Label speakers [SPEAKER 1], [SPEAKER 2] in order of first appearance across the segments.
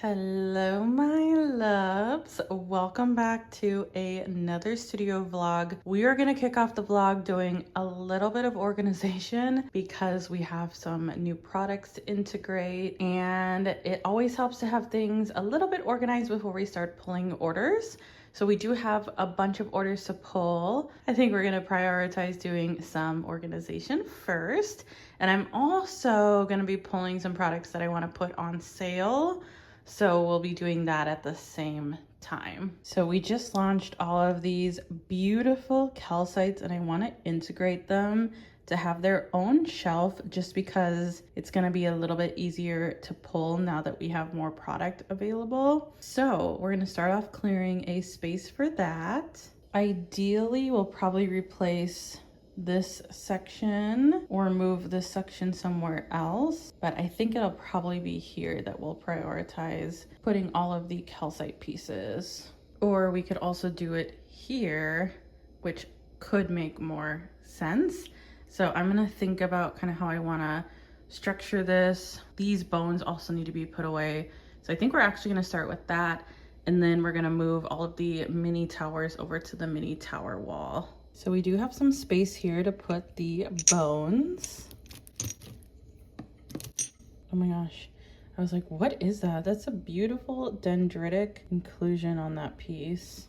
[SPEAKER 1] Hello, my loves. Welcome back to another studio vlog. We are going to kick off the vlog doing a little bit of organization because we have some new products to integrate, and it always helps to have things a little bit organized before we start pulling orders. So we do have a bunch of orders to pull. I think we're going to prioritize doing some organization first. And I'm also going to be pulling some products that I want to put on sale. So we'll be doing that at the same time. So we just launched all of these beautiful calcites, and I want to integrate them to have their own shelf just because it's going to be a little bit easier to pull now that we have more product available. So we're going to start off clearing a space for that. Ideally, we'll probably replace this section or move this section somewhere else, but I think it'll probably be here that we'll prioritize putting all of the calcite pieces. Or we could also do it here, which could make more sense. So I'm gonna think about kind of how I wanna structure this. These bones also need to be put away. So I think we're actually gonna start with that, and then we're gonna move all of the mini towers over to the mini tower wall. So we do have some space here to put the bones. Oh my gosh. I was like, what is that? That's a beautiful dendritic inclusion on that piece.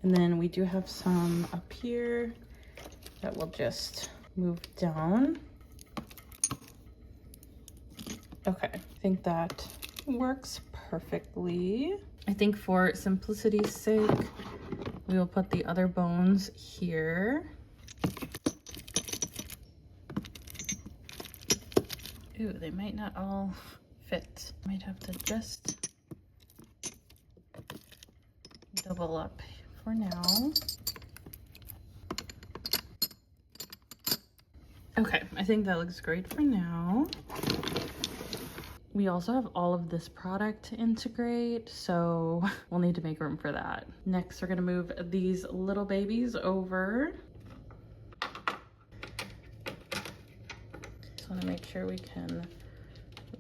[SPEAKER 1] And then we do have some up here that will just move down. Okay, I think that works perfectly. I think for simplicity's sake, we will put the other bones here. Ooh, they might not all fit. Might have to just double up for now. Okay, I think that looks great for now. We also have all of this product to integrate, so we'll need to make room for that. Next, we're gonna move these little babies over. Just wanna make sure we can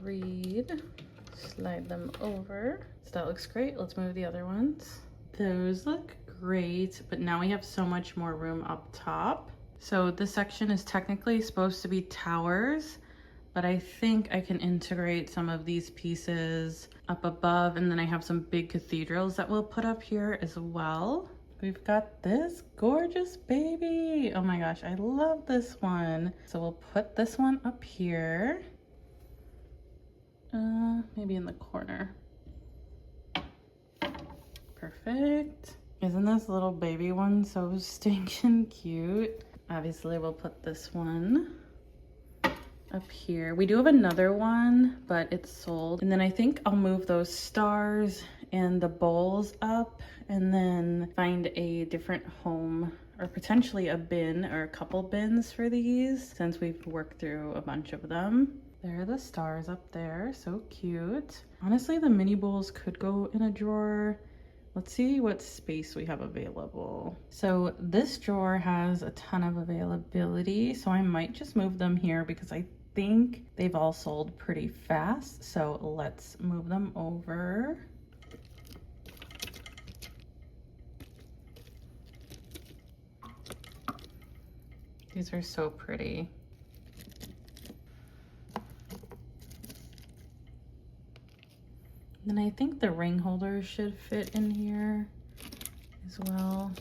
[SPEAKER 1] read. Slide them over. So that looks great. Let's move the other ones. Those look great, but now we have so much more room up top. So this section is technically supposed to be towers, but I think I can integrate some of these pieces up above, and then I have some big cathedrals that we'll put up here as well. We've got this gorgeous baby. Oh my gosh, I love this one. So we'll put this one up here. Maybe in the corner. Perfect. Isn't this little baby one so stinking cute? Obviously, we'll put this one up here. We do have another one, but it's sold. And then I think I'll move those stars and the bowls up and then find a different home, or potentially a bin or a couple bins for these, since we've worked through a bunch of them. There are the stars up there, so cute. Honestly, the mini bowls could go in a drawer. Let's see what space we have available. So this drawer has a ton of availability, so I might just move them here because I think they've all sold pretty fast. So let's move them over. These are so pretty. And I think the ring holders should fit in here as well.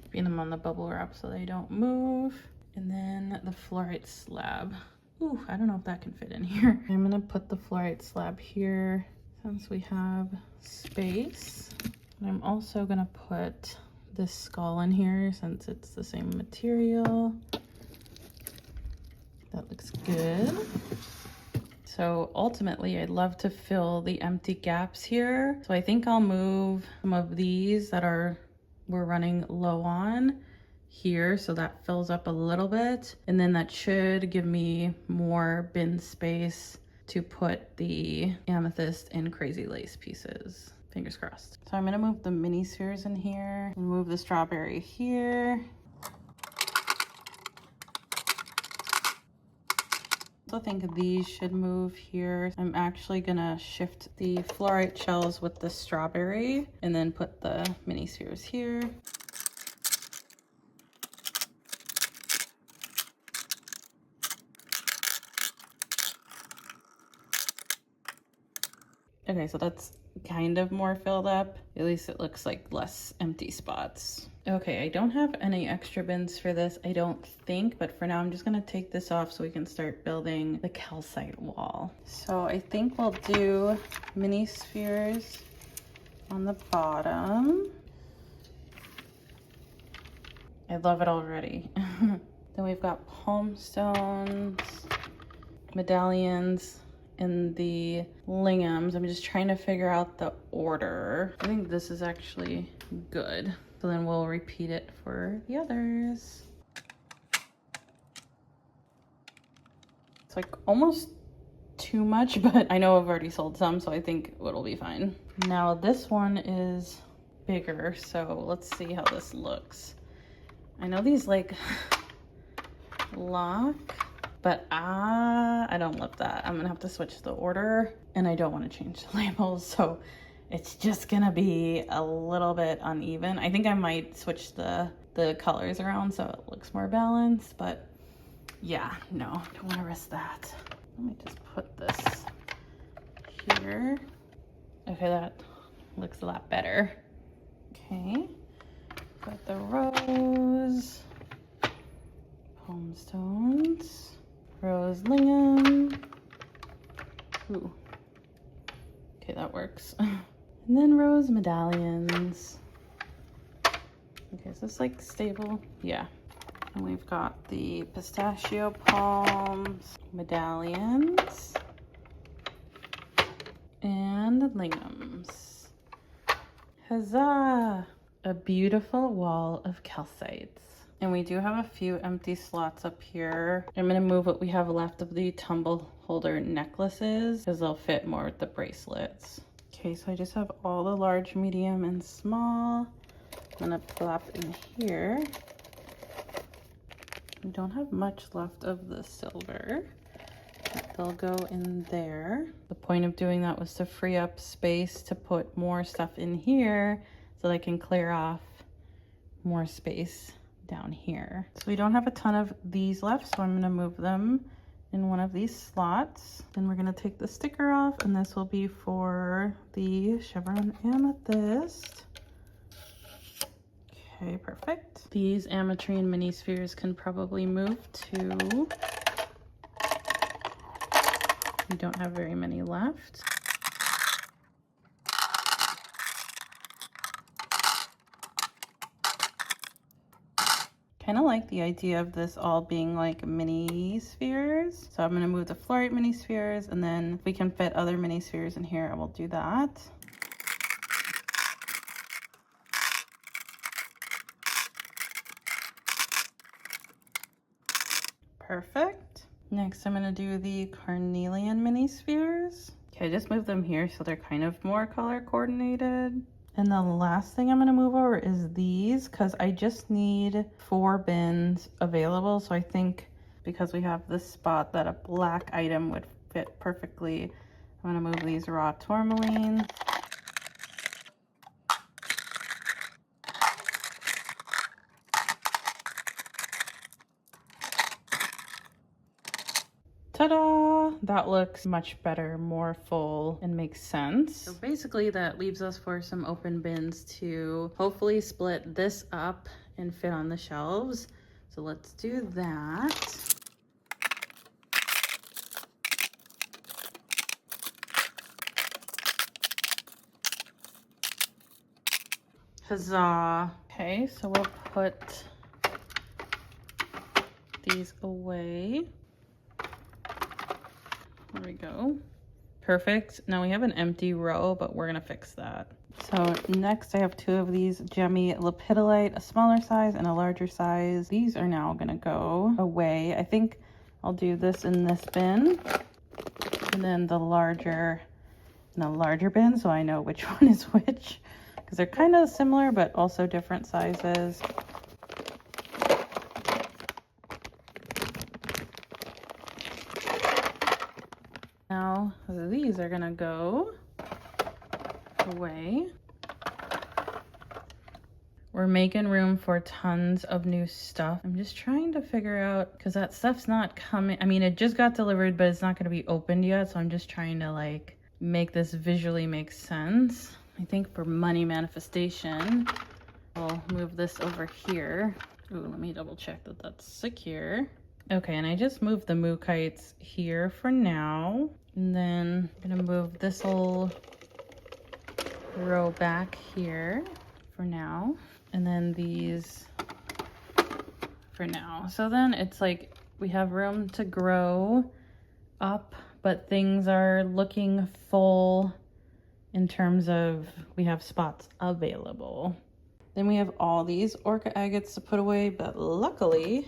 [SPEAKER 1] Putting them on the bubble wrap so they don't move. And then the fluorite slab. Ooh, I don't know if that can fit in here. I'm gonna put the fluorite slab here since we have space. And I'm also gonna put this skull in here since it's the same material. That looks good. So ultimately, I'd love to fill the empty gaps here. So I think I'll move some of these that we're running low on here, so that fills up a little bit. And then that should give me more bin space to put the amethyst and crazy lace pieces. Fingers crossed. So I'm gonna move the mini spheres in here, and move the strawberry here. also think these should move here. I'm actually gonna shift the fluorite shells with the strawberry and then put the mini spheres here. Okay, so that's kind of more filled up. At least it looks like less empty spots. Okay, I don't have any extra bins for this, I don't think, but for now I'm just gonna take this off so we can start building the calcite wall. So I think we'll do mini spheres on the bottom. I love it already. Then we've got palm stones, medallions, and the lingams. I'm just trying to figure out the order. I think this is actually good. So then we'll repeat it for the others. It's like almost too much, but I know I've already sold some, so I think it'll be fine. Now this one is bigger, so let's see how this looks. I know these like lock, but I don't love that. I'm gonna have to switch the order, and I don't want to change the labels, so it's just gonna be a little bit uneven. I think I might switch the colors around so it looks more balanced, but yeah, no, don't want to risk that. Let me just put this here. Okay, that looks a lot better. Okay, got the rose, palm stones, rose lingam. Ooh. Okay, that works. And then rose medallions. Okay, is this like stable? Yeah. And we've got the pistachio palms, medallions, and lingams. Huzzah! A beautiful wall of calcites. And we do have a few empty slots up here. I'm gonna move what we have left of the tumble holder necklaces because they'll fit more with the bracelets. Okay, so I just have all the large, medium, and small. I'm gonna plop in here. We don't have much left of the silver. They'll go in there. The point of doing that was to free up space to put more stuff in here so I can clear off more space down here. So we don't have a ton of these left, so I'm gonna move them in one of these slots. Then we're gonna take the sticker off, and this will be for the chevron amethyst. Okay, perfect. These ametrine mini spheres can probably move too. We don't have very many left. Kind of like the idea of this all being like mini spheres. So I'm gonna move the fluorite mini spheres, and then if we can fit other mini spheres in here, I will do that. Perfect. Next, I'm gonna do the carnelian mini spheres. Okay, I just moved them here so they're kind of more color coordinated. And the last thing I'm gonna move over is these, because I just need 4 bins available. So I think because we have this spot that a black item would fit perfectly, I'm gonna move these raw tourmaline. Ta-da! That looks much better, more full, and makes sense. So basically that leaves us for some open bins to hopefully split this up and fit on the shelves. So let's do that. Huzzah! Okay, so we'll put these away. There we go. Perfect. Now we have an empty row, but we're gonna fix that. So next I have 2 of these gemmy lepidolite, a smaller size and a larger size. These are now gonna go away. I think I'll do this in this bin, and then the larger in a larger bin, so I know which one is which, because they're kind of similar but also different sizes. Now these are gonna go away. We're making room for tons of new stuff. I'm just trying to figure out, because that stuff's not coming. I mean, it just got delivered, but it's not gonna be opened yet. So I'm just trying to like make this visually make sense. I think for money manifestation, I'll move this over here. Ooh, let me double check that that's secure. Okay, and I just moved the moo kites here for now. And then I'm gonna move this whole row back here for now. And then these for now. So then it's like we have room to grow up, but things are looking full in terms of we have spots available. Then we have all these orca agates to put away, but luckily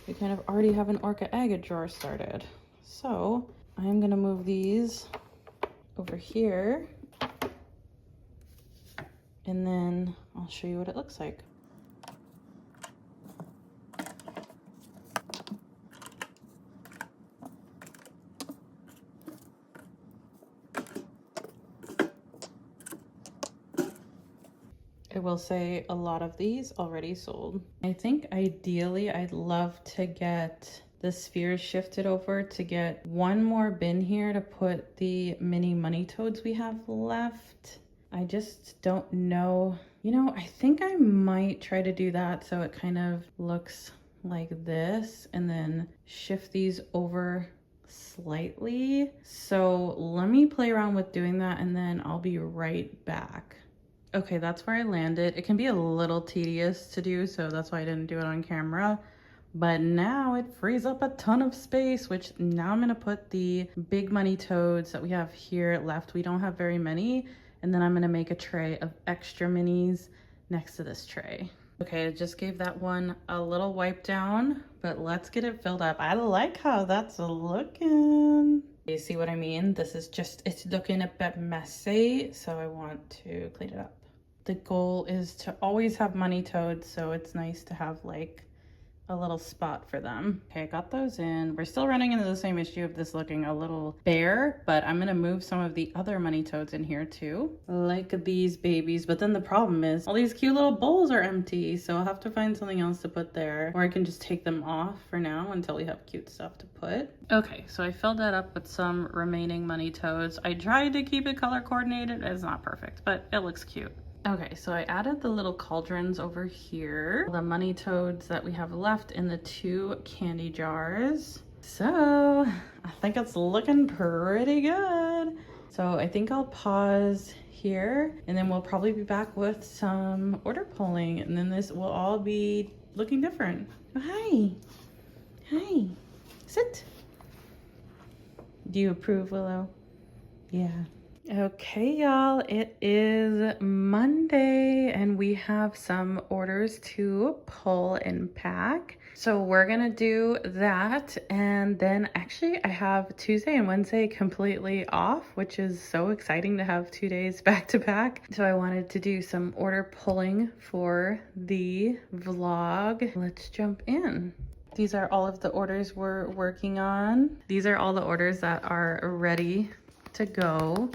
[SPEAKER 1] we kind of already have an orca agate drawer started. So I'm gonna move these over here, and then I'll show you what it looks like. I will say a lot of these already sold. I think ideally I'd love to get the spheres shifted over to get one more bin here to put the mini money toads we have left. I just don't know. You know, I think I might try to do that so it kind of looks like this, and then shift these over slightly. So let me play around with doing that, and then I'll be right back. Okay, that's where I landed. It can be a little tedious to do, so that's why I didn't do it on camera. But now it frees up a ton of space, which now I'm gonna put the big money toads that we have here left. We don't have very many. And then I'm gonna make a tray of extra minis next to this tray. Okay, I just gave that one a little wipe down, but let's get it filled up. I like how that's looking. You see what I mean? This is just, it's looking a bit messy, so I want to clean it up. The goal is to always have money toads, so it's nice to have like a little spot for them. Okay, I got those in. We're still running into the same issue of this looking a little bare, but I'm gonna move some of the other money toads in here too, like these babies. But then the problem is all these cute little bowls are empty, so I'll have to find something else to put there, or I can just take them off for now until we have cute stuff to put. Okay, so I filled that up with some remaining money toads. I tried to keep it color coordinated. It's not perfect, but it looks cute. Okay, so I added the little cauldrons over here, the money toads that we have left in the 2 candy jars. So I think it's looking pretty good. So I think I'll pause here, and then we'll probably be back with some order pulling, and then this will all be looking different. Oh, hi. Hi. Sit. Do you approve, Willow? Yeah. Okay, y'all, it is Monday and we have some orders to pull and pack. So we're gonna do that, and then actually I have Tuesday and Wednesday completely off, which is so exciting to have 2 days back to back. So I wanted to do some order pulling for the vlog. Let's jump in. These are all of the orders we're working on. These are all the orders that are ready to go.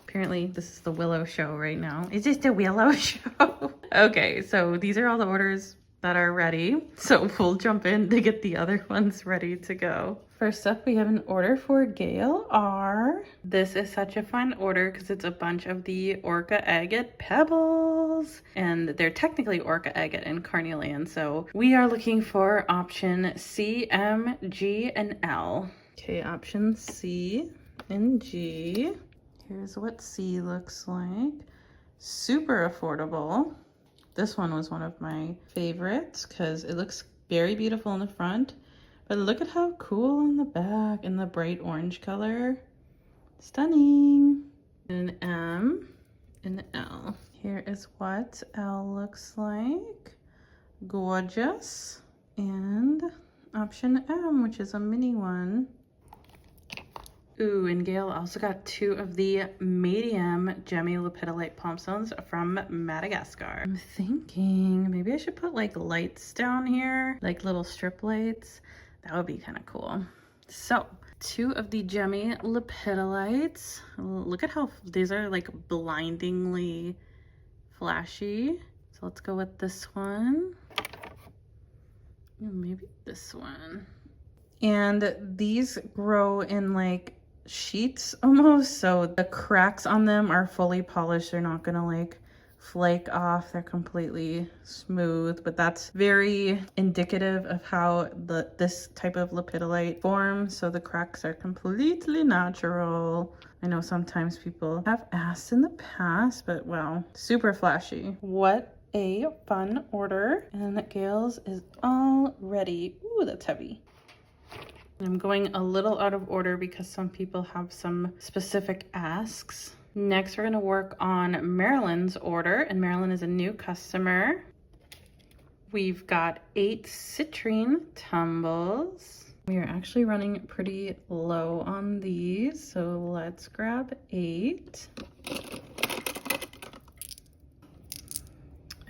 [SPEAKER 1] Apparently this is the Willow show right now. Is this the Willow show? Okay, so these are all the orders that are ready. So we'll jump in to get the other ones ready to go. First up, we have an order for Gail R. This is such a fun order because it's a bunch of the orca agate pebbles, and they're technically orca agate and carnelian. So we are looking for option C, M, G, and L. Okay, option C and G. Here's what C looks like. Super affordable. This one was one of my favorites because it looks very beautiful in the front, but look at how cool on the back in the bright orange color. Stunning. An M, an L. Here is what L looks like. Gorgeous. And option M, which is a mini one. Ooh, and Gail also got 2 of the medium gemmy lepidolite palm stones from Madagascar. I'm thinking maybe I should put like lights down here, like little strip lights. That would be kind of cool. So 2 of the Gemmy lepidolites. Look at how these are like blindingly flashy. So let's go with this one. Maybe this one. And these grow in like sheets almost, so the cracks on them are fully polished. They're not gonna like flake off. They're completely smooth, but that's very indicative of how this type of lepidolite forms. So the cracks are completely natural. I know sometimes people have asked in the past, but wow, super flashy. What a fun order. And Gail's is all ready. Ooh, that's heavy. I'm going a little out of order because some people have some specific asks. Next, we're gonna work on Marilyn's order, and Marilyn is a new customer. We've got 8 citrine tumbles. We are actually running pretty low on these, so let's grab 8.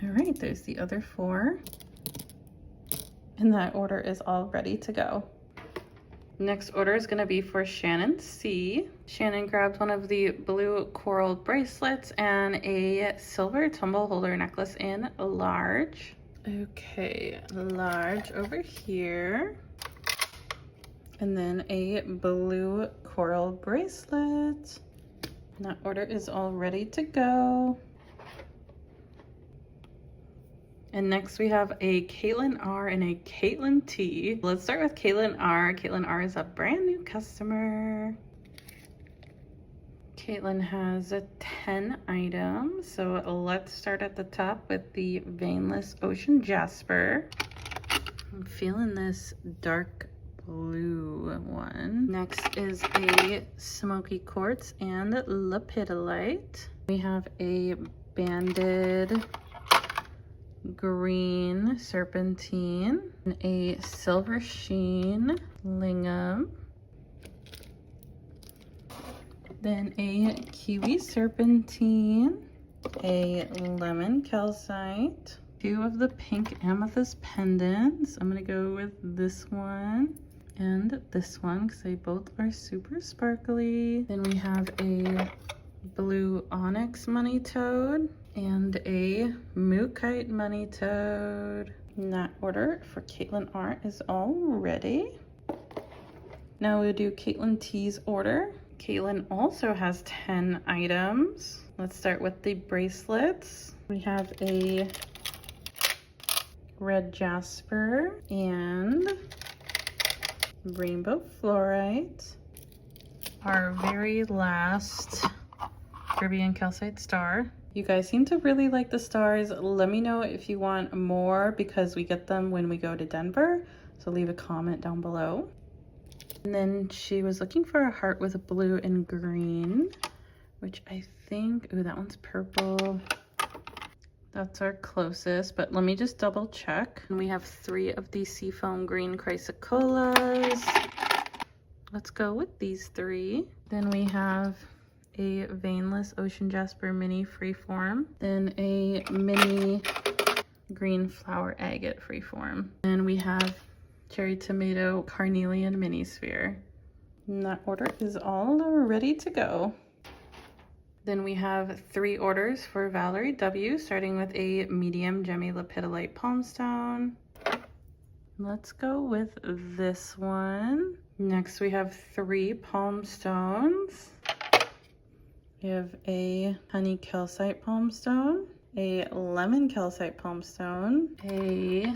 [SPEAKER 1] All right, there's the other 4. And that order is all ready to go. Next order is going to be for Shannon C. Shannon grabbed one of the blue coral bracelets and a silver tumble holder necklace in large. Okay, large over here. And then a blue coral bracelet. And that order is all ready to go. And next we have a Caitlin R and a Caitlin T. Let's start with Caitlin R. Caitlin R is a brand new customer. Caitlin has 10 items. So let's start at the top with the veinless ocean jasper. I'm feeling this dark blue one. Next is a smoky quartz and lepidolite. We have a banded green serpentine, and a silver sheen lingam, then a kiwi serpentine, a lemon calcite, 2 of the pink amethyst pendants. I'm gonna go with this one and this one because they both are super sparkly. Then we have a blue onyx money toad and a mookite money toad. And that order for Caitlin R is all ready. Now we'll do Caitlin T's order. Caitlin also has 10 items. Let's start with the bracelets. We have a red jasper and rainbow fluorite. Our very last Caribbean calcite star. You guys seem to really like the stars. Let me know if you want more because we get them when we go to Denver. So leave a comment down below. And then she was looking for a heart with a blue and green, which I think, ooh, that one's purple. That's our closest, but let me just double check. And we have 3 of the seafoam green chrysocolas. Let's go with these 3. Then we have a veinless ocean jasper mini freeform, then a mini green flower agate freeform, and we have cherry tomato carnelian mini sphere. And that order is all ready to go. Then we have 3 orders for Valerie W, starting with a medium gemmy lepidolite palmstone. Let's go with this one. Next we have 3 palmstones. We have a honey calcite palmstone, a lemon calcite palmstone, a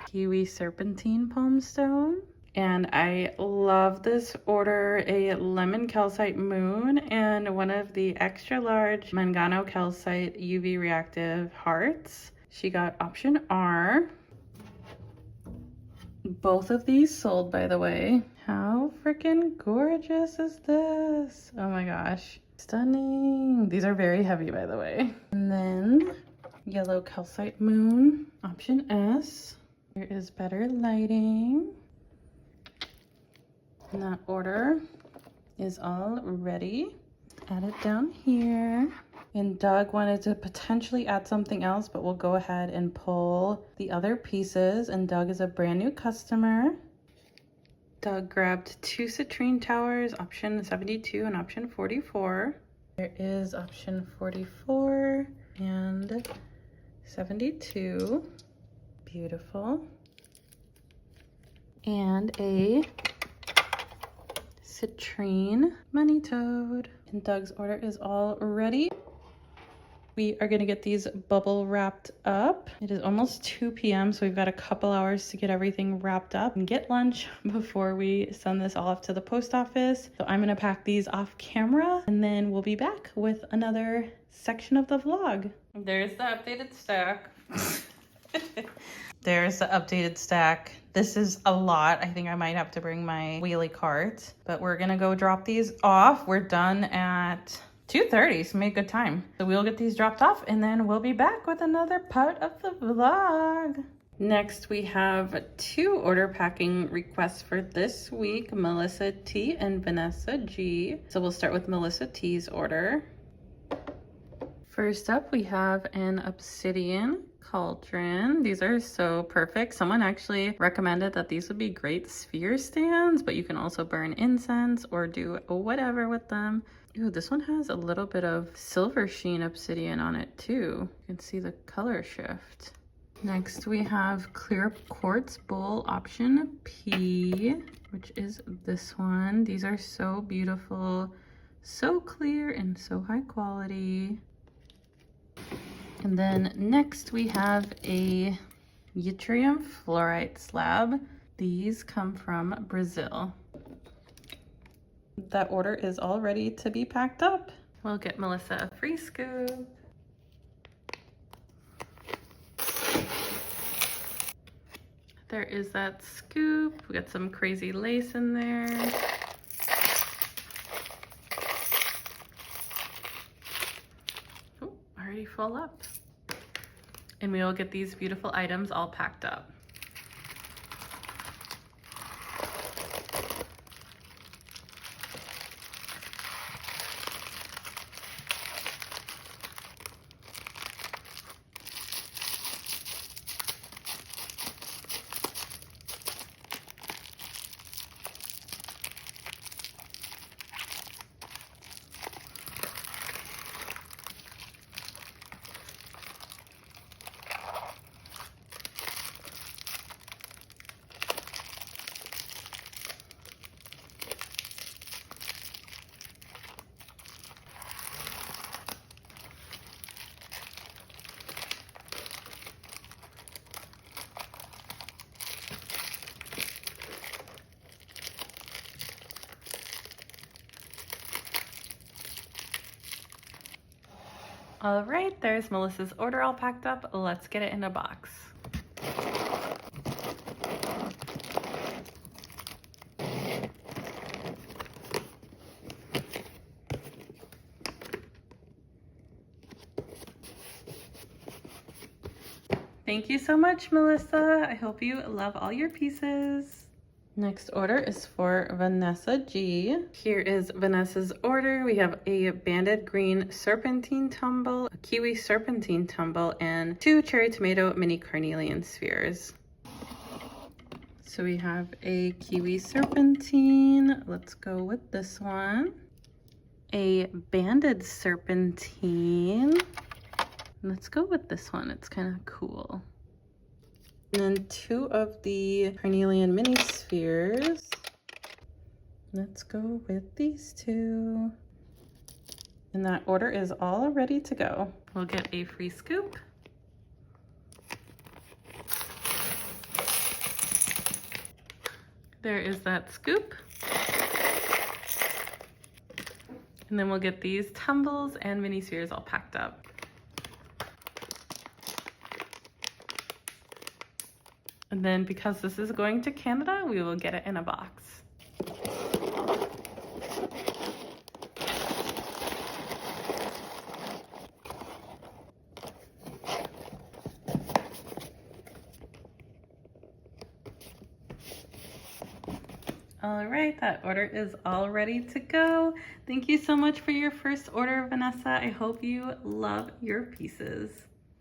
[SPEAKER 1] kiwi serpentine palmstone, and I love this order, a lemon calcite moon and one of the extra large mangano calcite UV reactive hearts. She got option R. Both of these sold, by the way. How freaking gorgeous is this? Oh my gosh. Stunning. These are very heavy, by the way. And then yellow calcite moon, option S. There is better lighting. And that order is all ready. Add it down here. And Doug wanted to potentially add something else, but we'll go ahead and pull the other pieces. And Doug is a brand new customer. Doug grabbed 2 citrine towers, option 72 and option 44. There is option 44 and 72. Beautiful. And a citrine money toad. And Doug's order is all ready. We are gonna get these bubble wrapped up. It is almost 2 p.m. so we've got a couple hours to get everything wrapped up and get lunch before we send this all off to the post office. So I'm gonna pack these off camera and then we'll be back with another section of the vlog. There's the updated stack. There's the updated stack. This is a lot. I think I might have to bring my wheelie cart, but we're gonna go drop these off. We're done at 2:30, so make good time. So we'll get these dropped off and then we'll be back with another part of the vlog. Next, we have 2 order packing requests for this week, Melissa T and Vanessa G. So we'll start with Melissa T's order. First up, we have an obsidian cauldron. These are so perfect. Someone actually recommended that these would be great sphere stands, but you can also burn incense or do whatever with them. Ooh, this one has a little bit of silver sheen obsidian on it too. You can see the color shift. Next we have clear quartz bowl option P, which is this one. These are so beautiful, so clear and so high quality. And then next we have a yttrium fluorite slab. These come from Brazil. That order is all ready to be packed up. We'll get Melissa a free scoop. There is that scoop. We got some crazy lace in there. Oh, already full up. And we will get these beautiful items all packed up. All right, there's Melissa's order all packed up. Let's get it in a box. Thank you so much, Melissa. I hope you love all your pieces. Next order is for Vanessa G. Here is Vanessa's order. We have a banded green serpentine tumble, a kiwi serpentine tumble, and 2 cherry tomato mini carnelian spheres. So we have a kiwi serpentine. Let's go with this one. A banded serpentine. Let's go with this one. It's kind of cool. And then 2 of the carnelian mini spheres. Let's go with these 2. And that order is all ready to go. We'll get a free scoop. There is that scoop. And then we'll get these tumbles and mini spheres all packed up. And then because this is going to Canada, we will get it in a box. All right, that order is all ready to go. Thank you so much for your first order, Vanessa. I hope you love your pieces.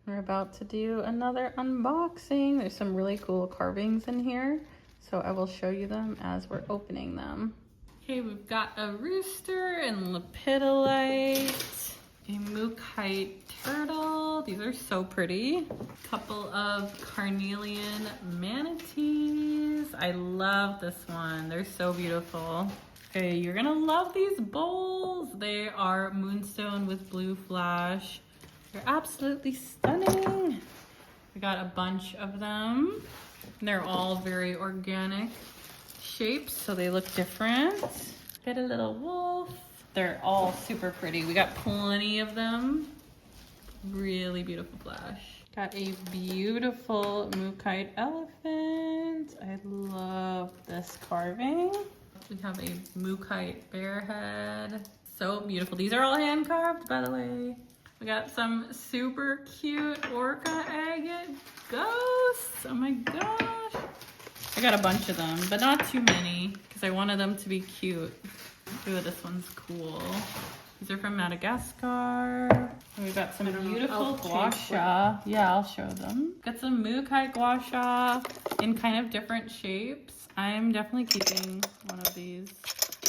[SPEAKER 1] We're about to do another unboxing. There's some really cool carvings in here. So I will show you them as we're opening them. Okay, we've got a rooster and lepidolite, a mookaite turtle. These are so pretty. A couple of carnelian manatees. I love this one. They're so beautiful. Okay, you're gonna love these bowls. They are moonstone with blue flash. They're absolutely stunning. We got a bunch of them. They're all very organic shapes, so they look different. Got a little wolf. They're all super pretty. We got plenty of them. Really beautiful flash. Got a beautiful mookaite elephant. I love this carving. We have a mookaite bear head. So beautiful. These are all hand carved, by the way. We got some super cute orca agate ghosts. Oh my gosh. I got a bunch of them, but not too many because I wanted them to be cute. Ooh, this one's cool. These are from Madagascar. And we've got some beautiful gua sha. Yeah, I'll show them. Got some mookaite gua sha in kind of different shapes. I'm definitely keeping one of these.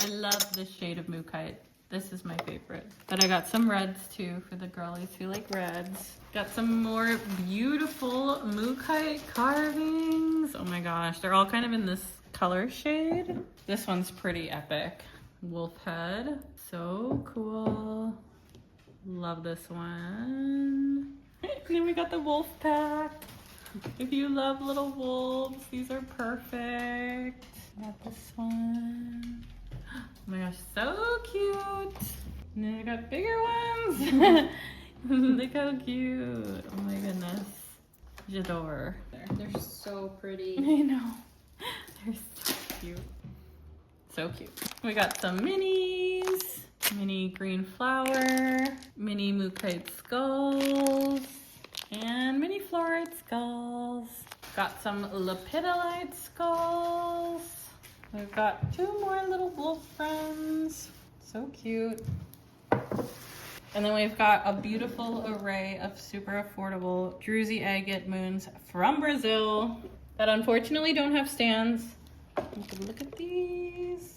[SPEAKER 1] I love this shade of mookaite. This is my favorite. But I got some reds too for the girlies who like reds. Got some more beautiful mookaite carvings. Oh my gosh, they're all kind of in this color shade. This one's pretty epic. Wolf head, so cool. Love this one. And then we got the wolf pack. If you love little wolves, these are perfect. Got this one. Oh my gosh, so cute. And then I got bigger ones. Look how cute. Oh my goodness. J'adore.
[SPEAKER 2] They're so pretty.
[SPEAKER 1] I know. They're so cute. So cute. We got some minis. Mini green flower. Mini mookaite skulls. And mini fluorite skulls. Got some lepidolite skulls. We've got two more little wolf friends. So cute. And then we've got a beautiful array of super affordable druzy agate moons from Brazil that unfortunately don't have stands. Look at these.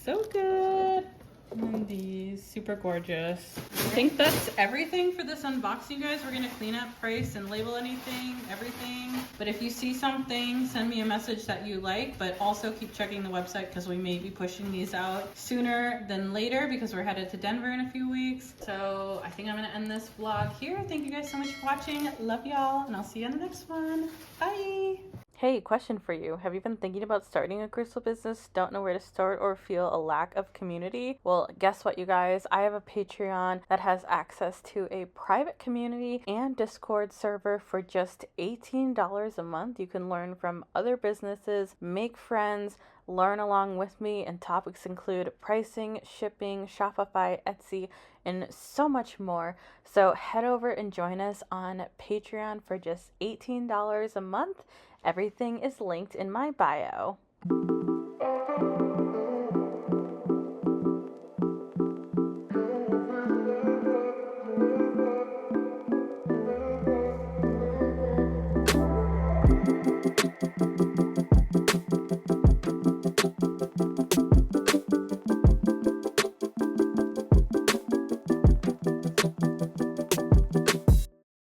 [SPEAKER 1] So good. And these, super gorgeous. I think that's everything for this unboxing, guys. We're gonna clean up, price, and label anything, everything. But if you see something, send me a message that you like, but also keep checking the website because we may be pushing these out sooner than later because we're headed to Denver in a few weeks. So I think I'm gonna end this vlog here. Thank you guys so much for watching. Love y'all, and I'll see you in the next one. Bye. Hey, question for you. Have you been thinking about starting a crystal business, don't know where to start, or feel a lack of community? Well, guess what, you guys? I have a Patreon that has access to a private community and Discord server for just $18 a month. You can learn from other businesses, make friends, learn along with me, and topics include pricing, shipping, Shopify, Etsy, and so much more. So head over and join us on Patreon for just $18 a month. Everything is linked in my bio.